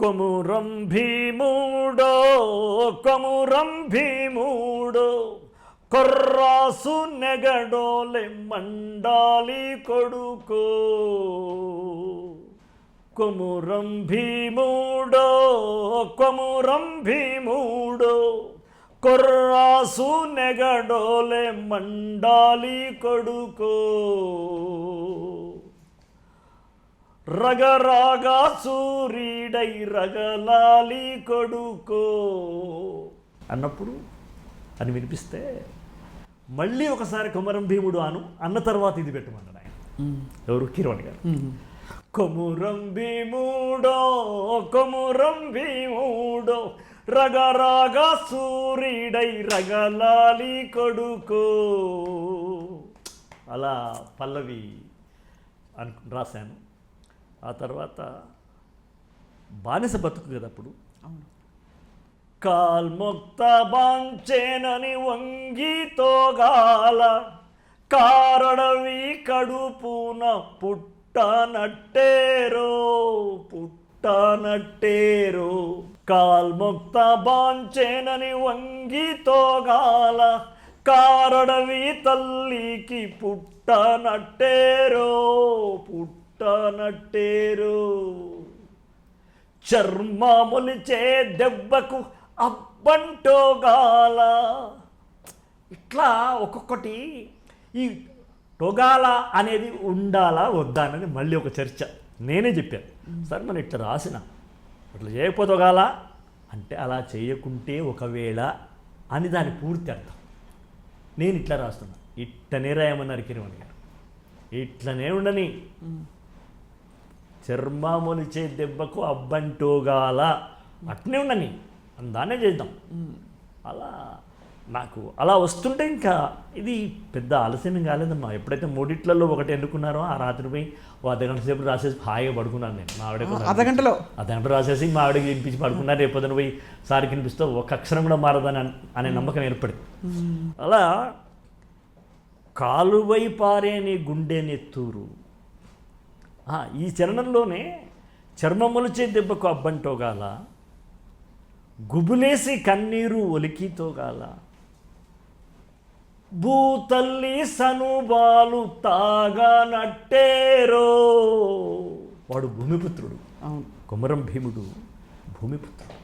కొమురం భీముడో కొమురం భీముడో కొర్రాసు నెగడోలె మండాలి కొడుకో కొమురం భీముడో కొమురం భీముడో కొర్రాసు నెగడోలె మండాలి కొడుకో రగరాగా సూరీడై రగలాలి కొడుకో అన్నప్పుడు అని వినిపిస్తే మళ్ళీ ఒకసారి కొమురం భీముడు అన్న తర్వాత ఇది పెట్టమన్నాడు ఆయన. ఎవరు? కీరవాణి గారు. కొమురం భీముడో కొమురం భీముడో రగరాగా సూరీడై రగలాలి కొడుకో. అలా పల్లవి రాశాను. ఆ తర్వాత బానిస బతుకు కదా అప్పుడు. కాల్ముక్త బాంచేనని వంగితోగాల కారడవి కడుపున పుట్టనట్టేరో పుట్టనట్టేరో. కాల్ముక్త బాంచేనని వంగితోగాల కారడవి తల్లికి పుట్టనట్టేరో పుట్టనట్టేరో. చర్మములిచే దెబ్బకు అబ్బంటోగాల. ఇట్లా ఒక్కొక్కటి ఈ టొగాల అనేది ఉండాలా వద్దా అనేది మళ్ళీ ఒక చర్చ. నేనే చెప్పాను, సరే మనం ఇట్లా రాసిన అట్లా చేయకపోతోగాల అంటే అలా చేయకుంటే ఒకవేళ అని దాని పూర్తి అర్థం. నేను ఇట్లా రాస్తున్నా, ఇట్లనే రాయమన్నారు కిరవాణి గారు. ఇట్లనే ఉండని, చర్మములిచే దెబ్బకు అబ్బంటోగాల అట్నే ఉండని, దాన్నే చేద్దాం. అలా నాకు అలా వస్తుంటే ఇంకా ఇది పెద్ద ఆలస్యం కాలేదమ్మా. ఎప్పుడైతే మూడిట్లలో ఒకటి ఎన్నుకున్నారో ఆ రాత్రి పోయి అర్ధగంట సేపు రాసేసి హాయిగా పడుకున్నాను నేను. మా ఆవిడ అర్ధగంట రాసేసి మా ఆవిడకి వినిపించి పడుకున్నారు. రేపు పొద్దున పోయి సారికి వినిపిస్తూ ఒక అక్షరం కూడా మారదని అనే నమ్మకం ఏర్పడింది. అలా కాలువై పారేని గుండె నెత్తూరు. ఈ చరణంలోనే చర్మములచే దెబ్బకు అబ్బంటోగాల గుబులేసి కన్నీరు ఒలికితోగాల భూతల్లి సనుబాలు తాగనట్టేరో. వాడు భూమిపుత్రుడు. కొమురం భీముడు భూమిపుత్రుడు.